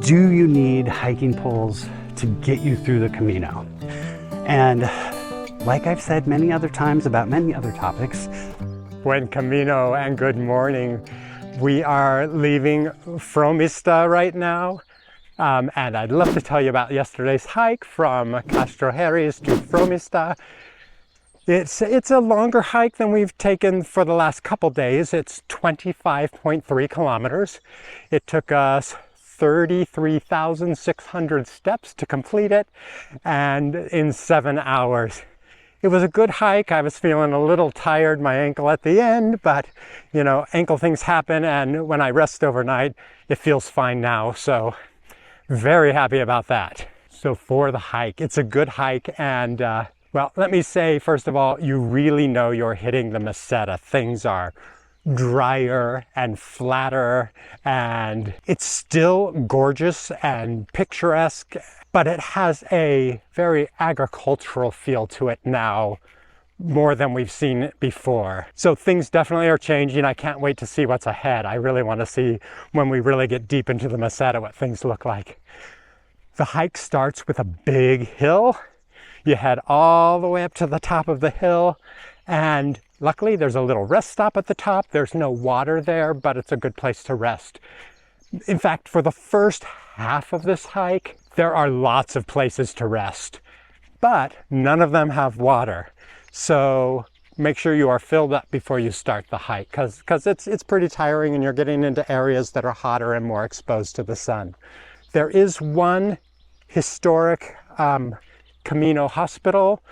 do you need hiking poles to get you through the Camino? And like I've said many other times about many other topics, Buen Camino and good morning. We are leaving Frómista right now. And I'd love to tell you about yesterday's hike from Castrojeriz to Frómista. It's a longer hike than we've taken for the last couple days. It's 25.3 kilometers. It took us 33,600 steps to complete it, and in 7 hours. It was a good hike. I was feeling a little tired, my ankle at the end, but you know, ankle things happen, and when I rest overnight, it feels fine now. So very happy about that. So for the hike, it's a good hike, and well, let me say, first of all, you really know you're hitting the meseta. Things are drier and flatter, and it's still gorgeous and picturesque, but it has a very agricultural feel to it now, more than we've seen it before. So things definitely are changing. I can't wait to see what's ahead. I really want to see, when we really get deep into the meseta, what things look like. The hike starts with a big hill. You head all the way up to the top of the hill, and luckily there's a little rest stop at the top. There's no water there, but it's a good place to rest. In fact, for the first half of this hike, there are lots of places to rest, but none of them have water. So make sure you are filled up before you start the hike, because it's pretty tiring and you're getting into areas that are hotter and more exposed to the sun. There is one historic Camino hospital,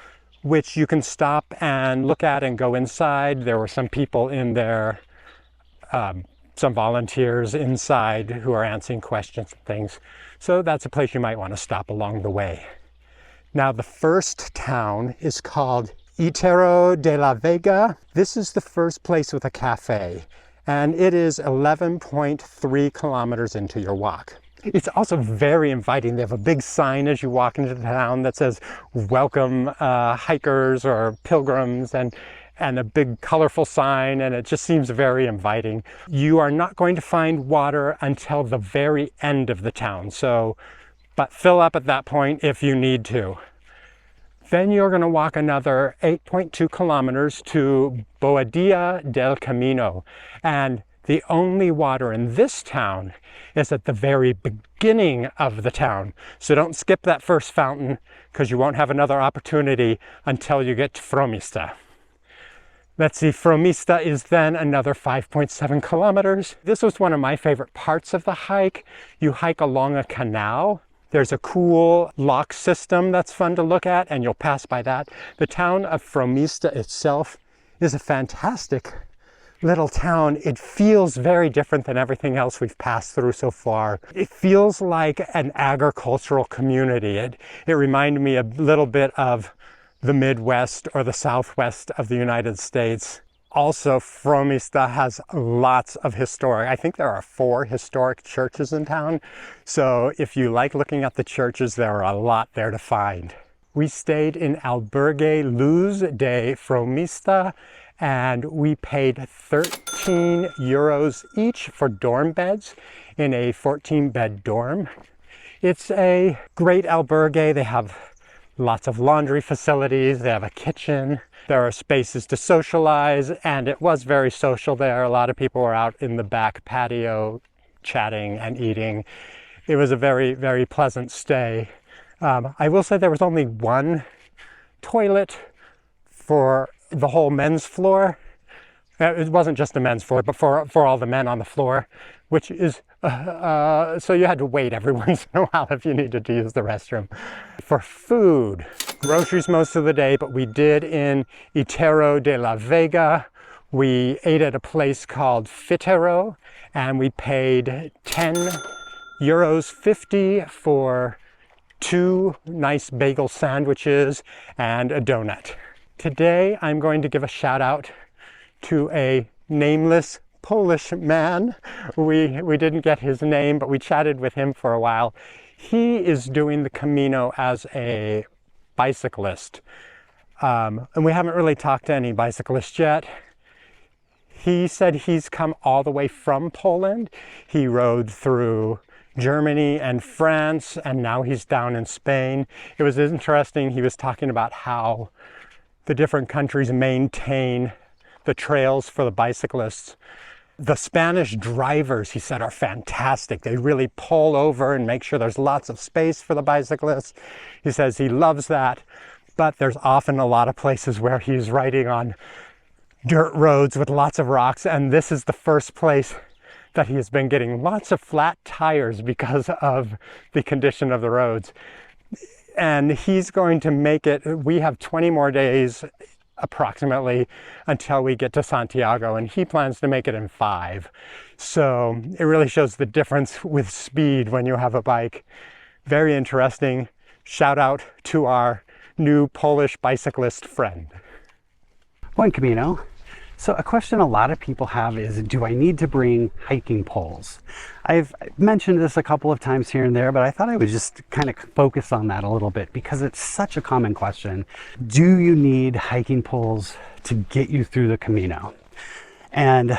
which you can stop and look at and go inside. There were some people in there, some volunteers inside who are answering questions and things. So that's a place you might want to stop along the way. Now the first town is called Higuero de la Vega. This is the first place with a cafe, and it is 11.3 kilometers into your walk. It's also very inviting. They have a big sign as you walk into the town that says, welcome hikers or pilgrims, and a big colorful sign, and it just seems very inviting. You are not going to find water until the very end of the town, but fill up at that point if you need to. Then you're going to walk another 8.2 kilometers to Boadilla del Camino, and the only water in this town is at the very beginning of the town. So don't skip that first fountain, because you won't have another opportunity until you get to Frómista. Let's see, Frómista is then another 5.7 kilometers. This was one of my favorite parts of the hike. You hike along a canal. There's a cool lock system that's fun to look at, and you'll pass by that. The town of Frómista itself is a fantastic little town. It feels very different than everything else we've passed through so far. It feels like an agricultural community. It reminded me a little bit of the Midwest or the Southwest of the United States. Also, Frómista has lots of historic, I think there are 4 historic churches in town. So if you like looking at the churches, there are a lot there to find. We stayed in Albergue Luz de Frómista, and we paid 13 euros each for dorm beds in a 14-bed dorm. It's a great albergue. They have lots of laundry facilities. They have a kitchen. There are spaces to socialize, and it was very social there. A lot of people were out in the back patio chatting and eating. It was a very, very pleasant stay. I will say there was only one toilet for the whole men's floor. It wasn't just the men's floor, but for all the men on the floor, which is, so you had to wait every once in a while if you needed to use the restroom. For food, groceries most of the day, but we did in Higuero de la Vega. We ate at a place called Fitero, and we paid 10 euros 50 for 2 nice bagel sandwiches and a donut. Today, I'm going to give a shout out to a nameless Polish man. We didn't get his name, but we chatted with him for a while. He is doing the Camino as a bicyclist. And we haven't really talked to any bicyclists yet. He said he's come all the way from Poland. He rode through Germany and France, and now he's down in Spain. It was interesting. He was talking about how the different countries maintain the trails for the bicyclists. The Spanish drivers, he said, are fantastic. They really pull over and make sure there's lots of space for the bicyclists. He says he loves that, but there's often a lot of places where he's riding on dirt roads with lots of rocks, and this is the first place that he has been getting lots of flat tires because of the condition of the roads. And he's going to make it, we have 20 more days approximately until we get to Santiago, and he plans to make it in 5. So it really shows the difference with speed when you have a bike. Very interesting. Shout out to our new Polish bicyclist friend. Buen Camino. So a question a lot of people have is, do I need to bring hiking poles? I've mentioned this a couple of times here and there, but I thought I would just kind of focus on that a little bit because it's such a common question. Do you need hiking poles to get you through the Camino? And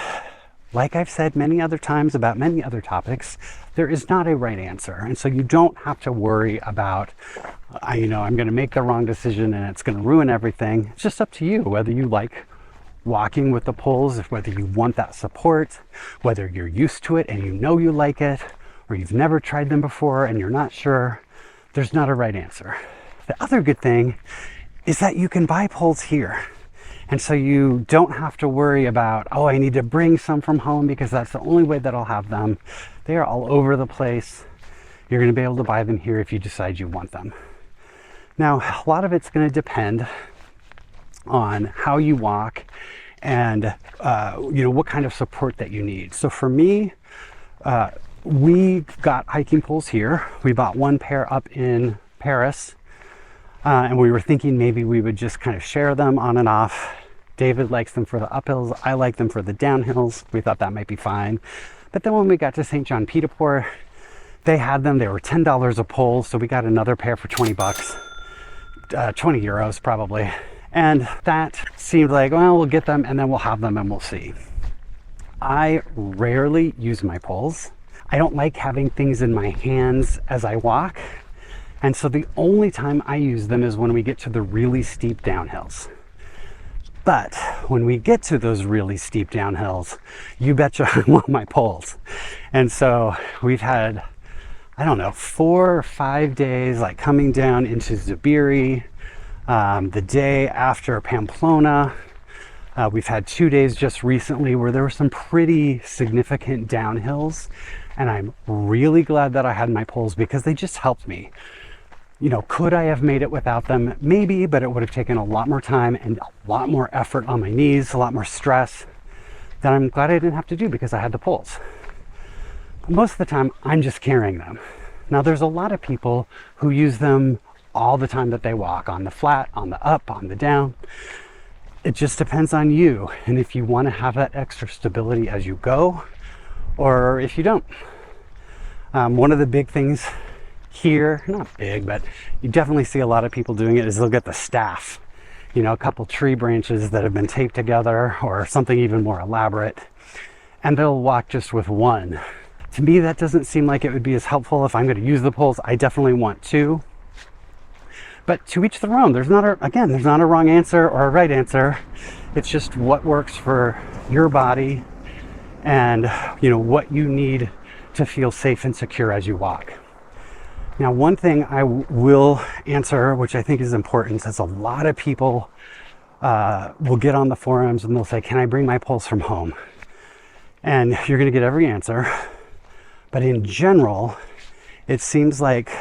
like I've said many other times about many other topics, there is not a right answer. And so you don't have to worry about, I'm going to make the wrong decision and it's going to ruin everything. It's just up to you whether you like walking with the poles, whether you want that support, whether you're used to it and you like it, or you've never tried them before and you're not sure. There's not a right answer. The other good thing is that you can buy poles here. And so you don't have to worry about, oh, I need to bring some from home because that's the only way that I'll have them. They are all over the place. You're going to be able to buy them here if you decide you want them. Now, a lot of it's going to depend on how you walk and what kind of support that you need. So for me, we got hiking poles here. We bought one pair up in Paris, and we were thinking maybe we would just kind of share them on and off. David likes them for the uphills. I like them for the downhills. We thought that might be fine. But then when we got to St. John Pied de Port, they had them. They were $10 a pole, so we got another pair for 20 bucks, 20 euros probably. And that seemed like, well, we'll get them and then we'll have them and we'll see. I rarely use my poles. I don't like having things in my hands as I walk. And so the only time I use them is when we get to the really steep downhills. But when we get to those really steep downhills, you betcha I want my poles. And so we've had, 4 or 5 days like coming down into Zubiri. The day after Pamplona, we've had 2 days just recently where there were some pretty significant downhills, and I'm really glad that I had my poles because they just helped me. Could I have made it without them? Maybe, but it would have taken a lot more time and a lot more effort on my knees, a lot more stress that I'm glad I didn't have to do because I had the poles. Most of the time, I'm just carrying them. Now, there's a lot of people who use them all the time that they walk, on the flat, on the up, on the down. It just depends on you and if you want to have that extra stability as you go or if you don't. One of the big things here, not big, but you definitely see a lot of people doing it, is they'll get the staff, a couple tree branches that have been taped together or something even more elaborate, and they'll walk just with one. To me, that doesn't seem like it would be as helpful. If I'm going to use the poles, I definitely want 2. But to each their own. There's not a wrong answer or a right answer. It's just what works for your body and what you need to feel safe and secure as you walk. Now, one thing I will answer, which I think is important, is a lot of people will get on the forums and they'll say, can I bring my poles from home? And you're going to get every answer. But in general, it seems like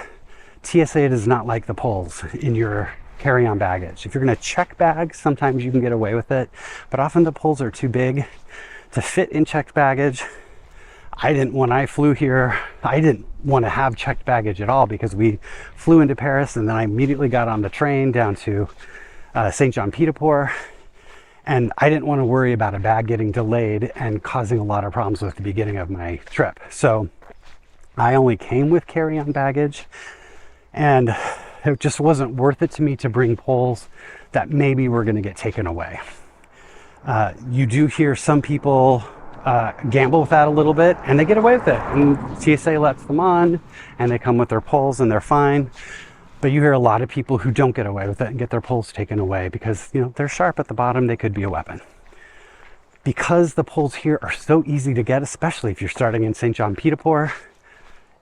TSA does not like the poles in your carry-on baggage. If you're going to check bags, sometimes you can get away with it, but often the poles are too big to fit in checked baggage. When I flew here, I didn't want to have checked baggage at all because we flew into Paris and then I immediately got on the train down to St. John Pied de Port, and I didn't want to worry about a bag getting delayed and causing a lot of problems with the beginning of my trip. So I only came with carry-on baggage. And it just wasn't worth it to me to bring poles that maybe were going to get taken away. You do hear some people gamble with that a little bit, and they get away with it. And TSA lets them on, and they come with their poles, and they're fine. But you hear a lot of people who don't get away with it and get their poles taken away because, you know, they're sharp at the bottom. They could be a weapon. Because the poles here are so easy to get, especially if you're starting in St. John Pied-de-Port,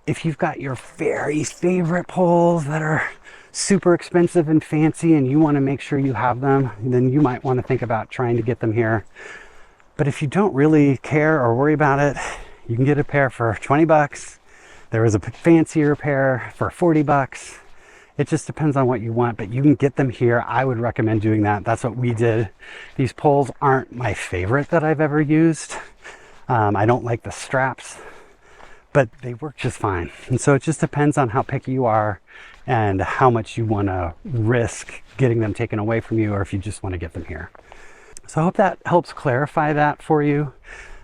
if you've got your very favorite poles that are super expensive and fancy and you want to make sure you have them, then you might want to think about trying to get them here. But if you don't really care or worry about it, you can get a pair for 20 bucks. There is a fancier pair for 40 bucks. It just depends on what you want, but you can get them here. I would recommend doing that. That's what we did. These poles aren't my favorite that I've ever used. I don't like the straps, but they work just fine. And so it just depends on how picky you are and how much you want to risk getting them taken away from you, or if you just want to get them here. So I hope that helps clarify that for you.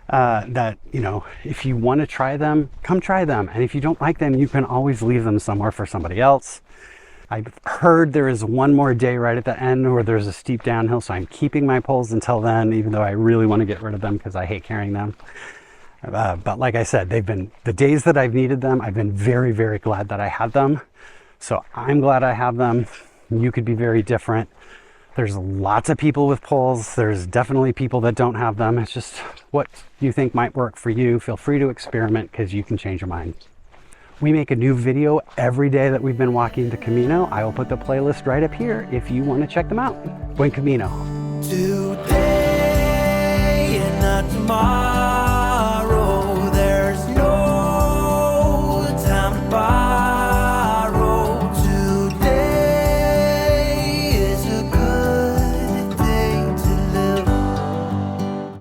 That, you know, if you want to try them, come try them. And if you don't like them, you can always leave them somewhere for somebody else. I've heard there is one more day right at the end where there's a steep downhill, so I'm keeping my poles until then, even though I really want to get rid of them because I hate carrying them. But like I said, they've been, the days that I've needed them, I've been very, very glad that I had them. So I'm glad I have them. You could be very different. There's lots of people with poles. There's definitely people that don't have them. It's just what you think might work for you. Feel free to experiment because you can change your mind. We make a new video every day that we've been walking the Camino. I will put the playlist right up here if you want to check them out. Buen Camino. Today and not tomorrow.